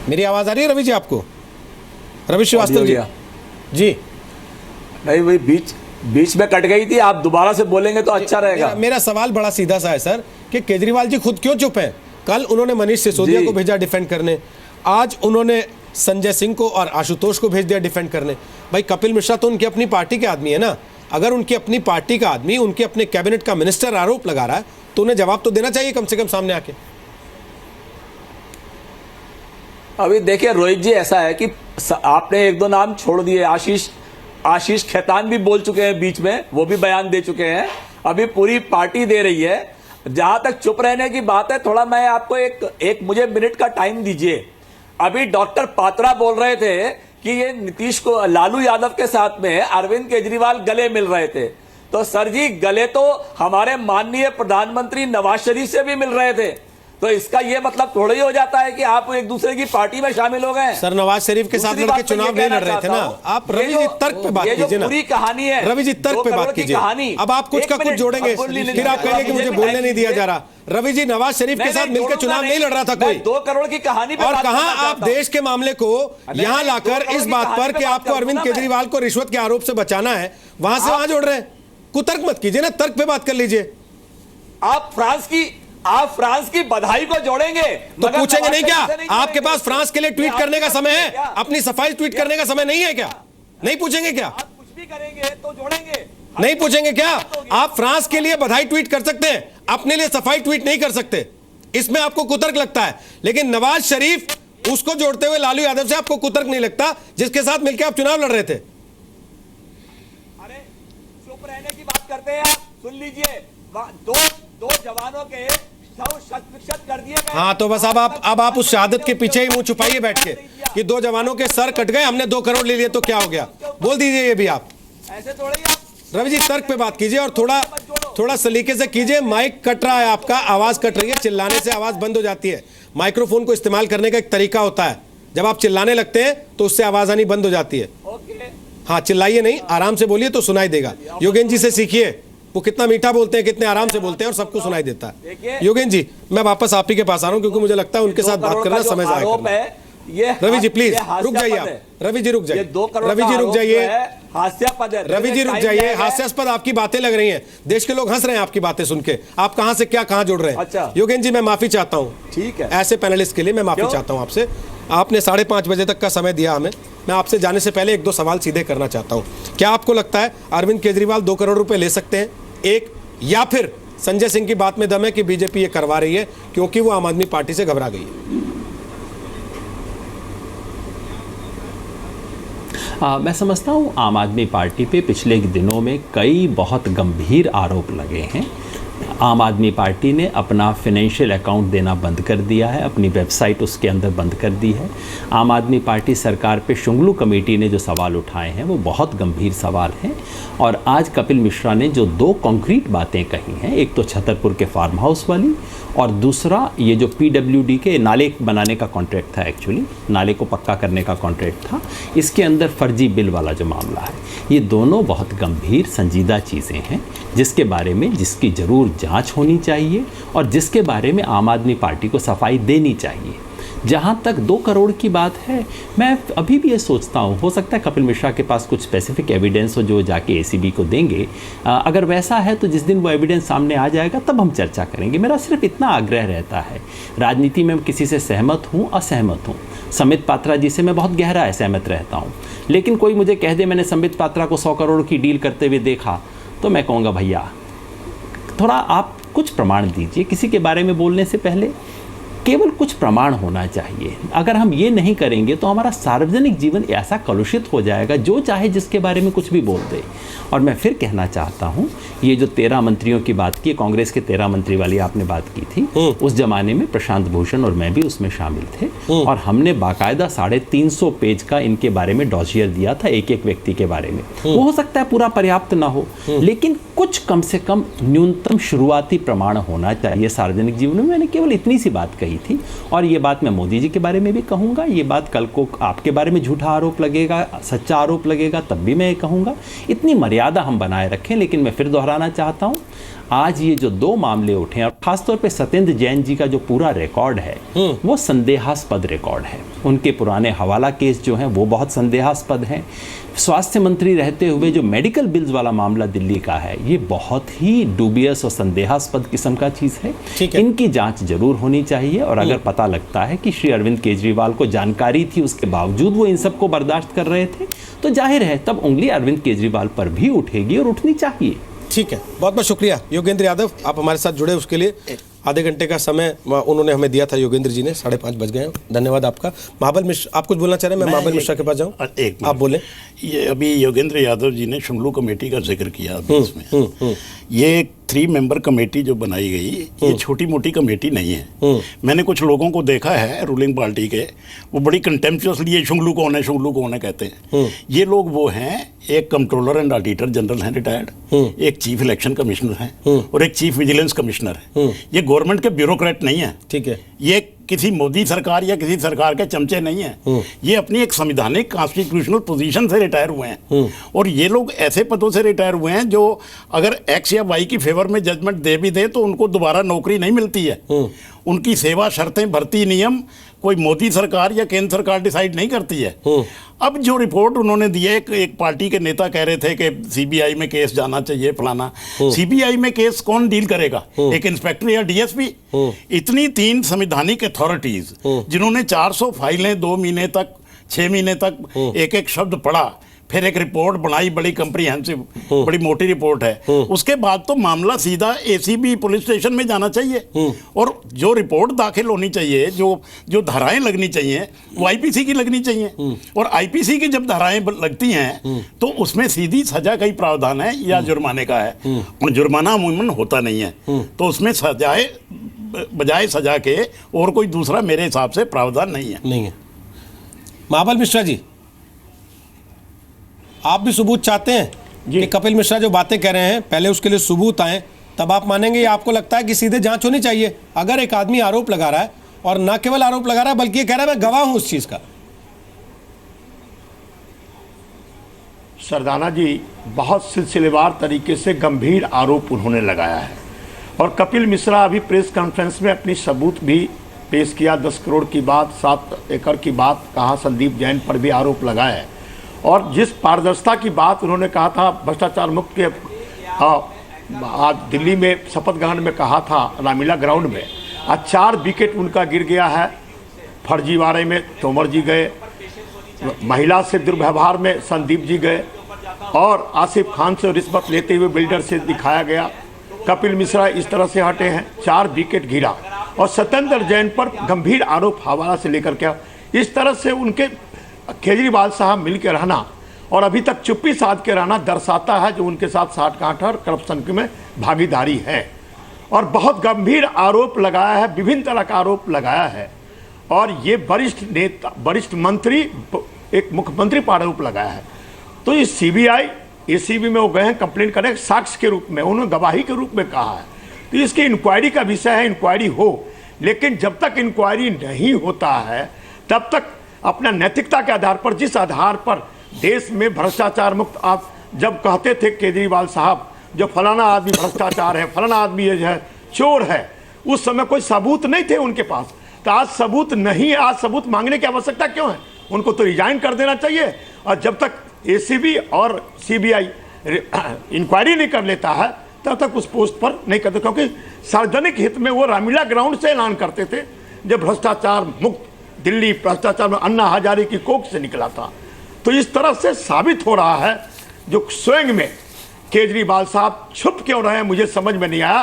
S1: मेरी आवाज आ रही है रवि जी आपको? रवि श्रीवास्तव जी। जी
S10: नहीं, वही बीच में कट गई थी, आप दोबारा से बोलेंगे तो अच्छा रहेगा।
S1: मेरा सवाल बड़ा सीधा सा है सर कि केजरीवाल जी खुद क्यों चुप हैं? कल उन्होंने मनीष सिसोदिया को भेजा डिफेंड करने, आज उन्होंने संजय सिंह को और आशुतोष को भेज दिया डिफेंड करने। भाई कपिल मिश्रा तो उनकी अपनी पार्टी के आदमी है ना, अगर उनकी अपनी पार्टी का आदमी उनके अपने कैबिनेट का मिनिस्टर आरोप लगा रहा है तो उन्हें जवाब तो देना चाहिए कम से कम सामने आके।
S10: अभी देखिए रोहित जी, ऐसा है कि आपने 1-2 नाम छोड़ दिए, आशीष खेतान भी बोल चुके हैं बीच में, वो भी बयान दे चुके हैं, अभी पूरी पार्टी दे रही है। जहां तक चुप रहने की बात है, थोड़ा मैं आपको एक मुझे मिनट का टाइम दीजिए। अभी डॉक्टर पात्रा बोल रहे थे कि ये नीतीश को, लालू यादव के साथ में अरविंद केजरीवाल गले मिल रहे थे, तो सर जी गले तो हमारे माननीय प्रधानमंत्री नवाज शरीफ से भी मिल रहे थे। तो इसका ये मतलब थोड़ा ही हो जाता है कि आप एक दूसरे की पार्टी में शामिल हो गए।
S1: सर नवाज शरीफ के साथ
S10: दूसरी
S1: मिलकर
S10: बात मैं
S1: चुनाव
S10: ये
S1: नहीं लड़
S10: कहना
S1: रहे थे ना
S10: चाहता
S1: आप।
S10: हूं,
S1: रवि जी तर्क पे बात कीजिए ना।
S10: पूरी कहानी है
S1: रवि जी तर्क पे बात कीजिए। अब आप कुछ का कुछ जोड़ेंगे फिर आप कहेंगे कि मुझे बोलने नहीं दिया जा रहा। रवि जी नवाज शरीफ के साथ मिलकर चुनाव नहीं लड़ रहा था कोई।
S10: 2 करोड़ की कहानी पे
S1: और
S10: बात
S1: कहां
S10: करना
S1: आप
S10: चाहता हूं।
S1: देश के मामले को यहां लाकर इस बात पर कि आपको अरविंद केजरीवाल को रिश्वत के आरोप से बचाना है वहां से वहां जोड़ रहे हैं। कुतर्क मत कीजिए ना, तर्क पे बात कर लीजिए।
S10: आप फ्रांस की बधाई को जोड़ेंगे
S1: तो पूछेंगे नहीं क्या आपके पास फ्रांस के लिए ट्वीट करने का समय है? अपनी सफाई ट्वीट करने का समय नहीं है क्या? नहीं पूछेंगे क्या?
S10: आप कुछ भी करेंगे तो जोड़ेंगे।
S1: नहीं पूछेंगे क्या? आप फ्रांस के लिए बधाई ट्वीट कर सकते हैं, अपने लिए सफाई ट्वीट नहीं कर सकते। इसमें आपको कुतर्क लगता है, लेकिन नवाज शरीफ उसको जोड़ते हुए लालू यादव से आपको कुतर्क नहीं लगता जिसके साथ मिलकर आप चुनाव लड़ रहे थे।
S10: अरे चुप रहने की बात करते हैं आप। सुन लीजिए, दो जवानों के शत कर दिए गए।
S1: हाँ तो बस अब आप उस शहादत के पीछे ही मुंह छुपाइए बैठ के कि 2 जवानों के सर कट गए, हमने 2 करोड़ ले लिए तो क्या हो गया। बोल दीजिए ये भी आप।
S10: ऐसे थोड़े ही आप
S1: रवि जी तर्क पे बात कीजिए और थोड़ा सलीके से कीजिए। माइक कट रहा है आपका, आवाज कट रही है, चिल्लाने से आवाज बंद हो जाती है। माइक्रोफोन को इस्तेमाल करने का एक तरीका होता है, जब आप चिल्लाने लगते हैं तो उससे आवाज आनी बंद हो जाती है। हाँ चिल्लाइए नहीं, आराम से बोलिए तो सुनाई देगा। योगेंद्र जी से सीखिए, वो कितना मीठा बोलते हैं, कितने आराम से बोलते हैं और सबको सुनाई देता है। योगेंद्र जी मैं वापस आप ही के पास आ रहा हूं क्योंकि मुझे लगता है उनके साथ बात करना समय जाया करना। रवि जी प्लीज रुक जाइए आप। रवि जी रुक जाइए। रवि जी रुक जाइए।
S10: हास्यास्पद है।
S1: रवि जी रुक जाइए। हास्यास्पद आपकी बातें लग रही हैं, देश के लोग हंस रहे हैं आपकी बातें सुन के। आप कहां से क्या कहां जोड़ रहे हैं?
S10: अच्छा
S1: योगेंद्र जी मैं माफी चाहता हूं,
S10: ठीक है,
S1: ऐसे पैनलिस्ट के लिए मैं माफी चाहता हूं आपसे। आपने 5:30 बजे तक का समय दिया हमें। मैं आपसे जाने से पहले 1-2 सवाल सीधे करना चाहता हूं। क्या आपको लगता है अरविंद केजरीवाल 2 करोड़ रुपए ले सकते हैं, एक, या फिर संजय सिंह की बात में दम है कि बीजेपी ये करवा रही है क्योंकि वो आम आदमी पार्टी से घबरा गई है?
S8: मैं समझता हूँ आम आदमी पार्टी पे पिछले दिनों में कई बहुत गंभीर आरोप लगे हैं। आम आदमी पार्टी ने अपना फाइनेंशियल अकाउंट देना बंद कर दिया है, अपनी वेबसाइट उसके अंदर बंद कर दी है। आम आदमी पार्टी सरकार पे शुंगलू कमेटी ने जो सवाल उठाए हैं वो बहुत गंभीर सवाल हैं। और आज कपिल मिश्रा ने जो 2 कॉन्क्रीट बातें कही हैं, एक तो छतरपुर के फार्म हाउस वाली और दूसरा ये जो PWD के नाले बनाने का कॉन्ट्रैक्ट था, एक्चुअली नाले को पक्का करने का कॉन्ट्रैक्ट था, इसके अंदर फर्जी बिल वाला जो मामला है, ये दोनों बहुत गंभीर संजीदा चीज़ें हैं जिसके बारे में जिसकी ज़रूर जांच होनी चाहिए और जिसके बारे में आम आदमी पार्टी को सफाई देनी चाहिए। जहाँ तक 2 करोड़ की बात है, मैं अभी भी ये सोचता हूँ, हो सकता है कपिल मिश्रा के पास कुछ स्पेसिफिक एविडेंस हो जो जाके ACB को देंगे। अगर वैसा है तो जिस दिन वो एविडेंस सामने आ जाएगा तब हम चर्चा करेंगे। मेरा सिर्फ इतना आग्रह रहता है, राजनीति में किसी से सहमत हूँ असहमत हूँ, संबित पात्रा जी से मैं बहुत गहरा असहमत रहता हूँ, लेकिन कोई मुझे कह दे मैंने संबित पात्रा को 100 करोड़ की डील करते हुए देखा तो मैं कहूँगा भैया थोड़ा आप कुछ प्रमाण दीजिए। किसी के बारे में बोलने से पहले केवल कुछ प्रमाण होना चाहिए। अगर हम ये नहीं करेंगे तो हमारा सार्वजनिक जीवन ऐसा कलुषित हो जाएगा, जो चाहे जिसके बारे में कुछ भी बोल दे। और मैं फिर कहना चाहता हूँ, ये जो 13 मंत्रियों की बात की, कांग्रेस के 13 मंत्री वाली आपने बात की थी, उस जमाने में प्रशांत भूषण और मैं भी उसमें शामिल थे और हमने बाकायदा 350 पेज का इनके बारे में डॉसियर दिया था, एक एक व्यक्ति के बारे में। वो हो सकता है पूरा पर्याप्त ना हो, लेकिन कुछ कम से कम न्यूनतम शुरुआती प्रमाण होना चाहिए सार्वजनिक जीवन में। मैंने केवल इतनी सी बात कही थी और ये बात मैं मोदी जी के बारे में भी कहूँगा। ये बात कल को आपके बारे में झूठा आरोप लगेगा, सच्चा आरोप लगेगा, तब भी मैं कहूँगा। इतनी मर्यादा हम बनाए रखें। लेकिन मैं फिर दोहराना चाहता हूँ, आज ये जो 2 मामले उठे और खासतौर पे सत्येंद्र जैन जी का जो पूरा रिकॉर्ड है वो संदेहास्पद रिकॉर्ड है। उनके पुराने हवाला केस जो हैं वो बहुत संदेहास्पद हैं। स्वास्थ्य मंत्री रहते हुए जो मेडिकल बिल्स वाला मामला दिल्ली का है, ये बहुत ही डूबियस और संदेहास्पद किस्म का चीज़ है। इनकी जांच जरूर होनी चाहिए और अगर पता लगता है कि श्री अरविंद केजरीवाल को जानकारी थी, उसके बावजूद वो इन सबको बर्दाश्त कर रहे थे, तो जाहिर है तब उंगली अरविंद केजरीवाल पर भी उठेगी और उठनी चाहिए।
S1: ठीक है, बहुत बहुत शुक्रिया योगेंद्र यादव, आप हमारे साथ जुड़े उसके लिए। आधे घंटे का समय उन्होंने हमें दिया था योगेंद्र जी ने, 5:30 बज गए हैं। धन्यवाद आपका। महाबल मिश्रा, आप कुछ बोलना चाह रहे हैं? मैं महाबल मिश्रा के पास जाऊँ? आप बोले।
S11: ये अभी योगेंद्र यादव जी ने शुंगलू कमेटी का जिक्र किया अभी इसमें। ये 3 मेंबर कमेटी जो बनाई गई, ये छोटी मोटी कमेटी नहीं है। मैंने कुछ लोगों को देखा है रूलिंग पार्टी के, वो बड़ी कंटेम्पचुअसली ये शुंगलू कौन है कहते हैं। ये लोग वो हैं, एक कंट्रोलर एंड ऑडिटर जनरल हैं रिटायर्ड, एक चीफ इलेक्शन कमिश्नर हैं और एक चीफ विजिलेंस कमिश्नर है। ये गवर्नमेंट के ब्यूरोक्रेट नहीं है, ठीक है, ये किसी मोदी सरकार या किसी सरकार के चमचे नहीं हैं। ये अपनी एक संवैधानिक कॉन्स्टिट्यूशनल पोजीशन से रिटायर हुए हैं और ये लोग ऐसे पदों से रिटायर हुए हैं जो अगर एक्स या वाई की फेवर में जजमेंट दे भी दे तो उनको दोबारा नौकरी नहीं मिलती है। उनकी सेवा शर्तें, भर्ती नियम कोई मोदी सरकार या केंद्र सरकार डिसाइड नहीं करती है। अब जो रिपोर्ट उन्होंने दी है, एक पार्टी के नेता कह रहे थे कि सीबीआई में केस जाना चाहिए फलाना। सीबीआई में केस कौन डील करेगा, एक इंस्पेक्टर या डीएसपी? इतनी 3 संवैधानिक अथॉरिटीज जिन्होंने 400 फाइलें 2 महीने तक 6 महीने तक एक शब्द पढ़ा, फिर एक रिपोर्ट बनाई, बड़ी कंप्रीहेंसिव, बड़ी मोटी रिपोर्ट है। उसके बाद तो मामला सीधा एसीबी पुलिस स्टेशन में जाना चाहिए और जो रिपोर्ट दाखिल होनी चाहिए, जो धाराएं लगनी चाहिए, वो आईपीसी की लगनी चाहिए। और आईपीसी की जब धाराएं लगती हैं तो उसमें सीधी सजा का ही प्रावधान है या जुर्माने का है। और जुर्माना अमूमन होता नहीं है, तो उसमें सजाए बजाय सजा के और कोई दूसरा मेरे हिसाब से प्रावधान नहीं है।
S1: महाबल मिश्रा जी, आप भी सबूत चाहते हैं कि कपिल मिश्रा जो बातें कह रहे हैं पहले उसके लिए सबूत आए तब आप मानेंगे, या आपको लगता है कि सीधे जांच होनी चाहिए? अगर एक आदमी आरोप लगा रहा है और न केवल आरोप लगा रहा है बल्कि ये कह रहा है मैं गवाह हूं उस चीज का।
S2: सरदाना जी, बहुत सिलसिलेवार तरीके से गंभीर आरोप उन्होंने लगाया है और कपिल मिश्रा अभी प्रेस कॉन्फ्रेंस में अपनी सबूत भी पेश किया। 10 करोड़ की बात, 7 एकड़ की बात कहा, संदीप जैन पर भी आरोप लगाया है। और जिस पारदर्शिता की बात उन्होंने कहा था भ्रष्टाचार मुक्त के, आज दिल्ली में शपथ ग्रहण में कहा था रामलीला ग्राउंड में, आज 4 विकेट उनका गिर गया है। फर्जीवाड़े में तोमर जी गए, महिला से दुर्व्यवहार में संदीप जी गए और आसिफ खान से रिश्वत लेते हुए बिल्डर से दिखाया गया। कपिल मिश्रा इस तरह से हटे हैं, 4 विकेट गिरा और सत्येंद्र जैन पर गंभीर आरोप हवाला से लेकर के इस तरह से उनके केजरीवाल साहब मिल के रहना और अभी तक चुप्पी साध के रहना दर्शाता है जो उनके साथ साठगांठ और करप्शन में भागीदारी है। और बहुत गंभीर आरोप लगाया है, विभिन्न तरह का आरोप लगाया है। और ये वरिष्ठ नेता, वरिष्ठ मंत्री, एक मुख्यमंत्री पर आरोप लगाया है। तो ये सीबीआई एसीबी में वो गए हैं कंप्लेंट करने साक्ष्य के रूप में, उन्होंने गवाही के रूप में कहा है। तो इसकी इंक्वायरी का विषय है, इंक्वायरी हो, लेकिन जब तक इंक्वायरी नहीं होता है तब तक अपना नैतिकता के आधार पर, जिस आधार पर देश में भ्रष्टाचार मुक्त, आप जब कहते थे केजरीवाल साहब जो फलाना आदमी भ्रष्टाचार है, फलाना आदमी ये है चोर है, उस समय कोई सबूत नहीं थे उनके पास। तो आज सबूत नहीं, आज सबूत मांगने की आवश्यकता क्यों है? उनको तो रिजाइन कर देना चाहिए। और जब तक एसीबी और सीबीआई इंक्वायरी नहीं कर लेता है तब तक उस पोस्ट पर नहीं करते, क्योंकि सार्वजनिक हित में वो रामलीला ग्राउंड से ऐलान करते थे जब भ्रष्टाचार मुक्त दिल्ली, भ्रष्टाचार में अन्ना हजारे की कोख से निकला था। तो इस तरह से साबित हो रहा है जो स्वयं में केजरीवाल साहब छुप क्यों रहे हैं, मुझे समझ में नहीं आया।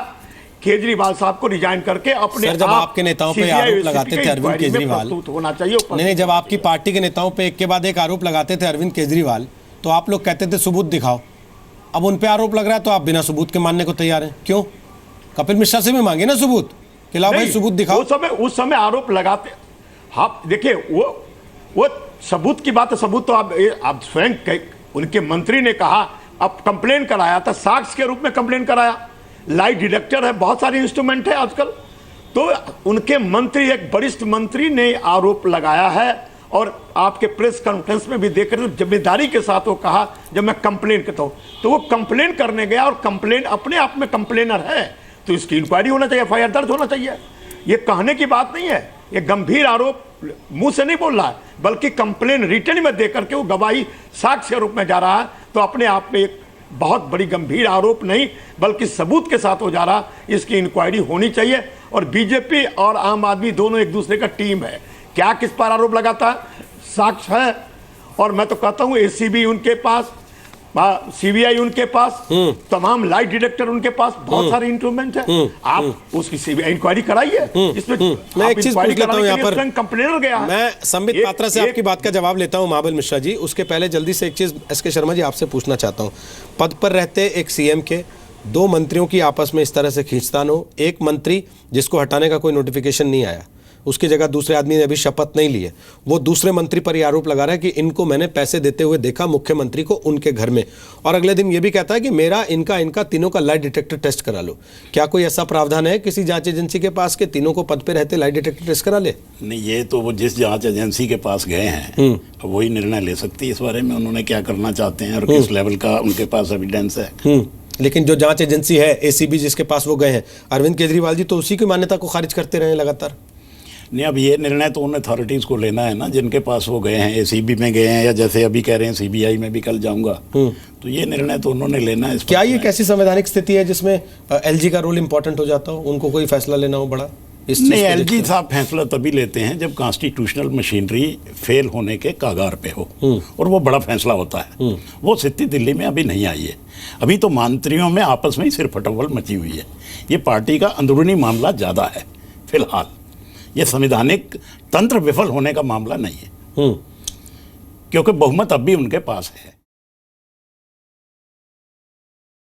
S2: केजरीवाल साहब को रिजाइन करके अपने
S1: सर, जब आपके नेताओं पे आरोप लगाते थे अरविंद केजरीवाल,
S2: होना चाहिए
S1: नहीं, जब आपकी पार्टी के नेताओं पे एक के बाद एक आरोप लगाते थे अरविंद केजरीवाल, तो आप लोग कहते थे सबूत दिखाओ। अब उन पे आरोप लग रहा है तो आप बिना सबूत के मानने को तैयार हैं, क्यों? कपिल मिश्रा से भी मांगे ना सबूत कि लाओ भाई सबूत दिखाओ।
S2: उस समय आरोप लगाते, हाँ देखिए वो सबूत की बात है, सबूत तो आप स्वयं उनके मंत्री ने कहा, अब कंप्लेन कराया था, साक्ष्य के रूप में कंप्लेन कराया, लाई डिटेक्टर है, बहुत सारे इंस्ट्रूमेंट है आजकल। तो उनके मंत्री, एक वरिष्ठ मंत्री ने आरोप लगाया है और आपके प्रेस कॉन्फ्रेंस में भी देख रहे थे, जिम्मेदारी के साथ वो कहा जब मैं कंप्लेन करता हूं, तो वो कंप्लेन करने गया और कंप्लेन अपने आप में कंप्लेनर है, तो इसकी इंक्वायरी होना चाहिए, एफआईआर दर्ज होना चाहिए। ये कहने की बात नहीं है, ये गंभीर आरोप मुंह से नहीं बोल रहा है, बल्कि कंप्लेन रिटर्न में देकर के वो गवाही साक्ष्य के रूप में जा रहा है। तो अपने आप में एक बहुत बड़ी गंभीर आरोप नहीं बल्कि सबूत के साथ हो जा रहा, इसकी इंक्वायरी होनी चाहिए। और बीजेपी और आम आदमी दोनों एक दूसरे का टीम है, क्या किस पर आरोप लगाता है, साक्ष्य है। और मैं तो कहता हूं एसीबी उनके पास, सीबीआई उनके पास, तमाम लाइट डिटेक्टर उनके पास, बहुत सारे इंस्ट्रूमेंट है। आप उसकी सीबीआई इंक्वायरी कराइए। इसमें
S1: मैं एक चीज पूछ लेता हूं यहाँ पर,
S2: कंप्लेनर गया,
S1: मैं संबित पात्रा से आपकी बात का जवाब लेता हूं महाबल मिश्रा जी। उसके पहले जल्दी से एक चीज एसके शर्मा जी आपसे पूछना चाहता हूं, पद पर रहते एक सीएम के दो मंत्रियों की आपस में इस तरह से खींचतान हो, एक मंत्री जिसको हटाने का कोई नोटिफिकेशन नहीं आया, उसकी जगह दूसरे आदमी ने अभी शपथ नहीं ली है, वो दूसरे मंत्री पर यह आरोप लगा रहा है कि इनको मैंने पैसे देते हुए देखा मुख्यमंत्री को उनके घर में, और अगले दिन ये भी कहता है कि मेरा इनका तीनों का लाई डिटेक्टर टेस्ट करा लो। क्या कोई ऐसा प्रावधान है किसी जांच एजेंसी के पास के तीनों को पद पे रहते लाई डिटेक्टर टेस्ट करा ले?
S11: नहीं, ये तो वो जिस जांच एजेंसी के पास गए हैं अब वही निर्णय ले सकती है इस बारे में, उन्होंने क्या करना चाहते हैं और किस लेवल का उनके पास एविडेंस है।
S1: लेकिन जो जांच एजेंसी है एसीबी जिसके पास वो गए हैं, अरविंद केजरीवाल जी तो उसी की मान्यता को खारिज करते रहे लगातार।
S11: नहीं, अब ये निर्णय तो उन अथॉरिटीज़ को लेना है ना जिनके पास वो गए हैं, एसीबी में गए हैं या जैसे अभी कह रहे हैं सीबीआई में भी कल जाऊंगा, तो ये निर्णय तो उन्होंने लेना है।
S1: क्या ये कैसी संवैधानिक स्थिति है जिसमें एलजी का रोल इंपॉर्टेंट हो जाता हो, उनको कोई फैसला लेना हो बड़ा?
S11: नहीं, एलजी साहब फैसला तभी लेते हैं जब कॉन्स्टिट्यूशनल मशीनरी फेल होने के कागार पे हो, और वो बड़ा फैसला होता है। वो स्थिति दिल्ली में अभी नहीं आई है। अभी तो मंत्रियों में आपस में ही सिर्फ फटोवल मची हुई है। ये पार्टी का अंदरूनी मामला ज़्यादा है फिलहाल, ये संवैधानिक तंत्र विफल होने का मामला नहीं है, क्योंकि बहुमत अब भी उनके पास है।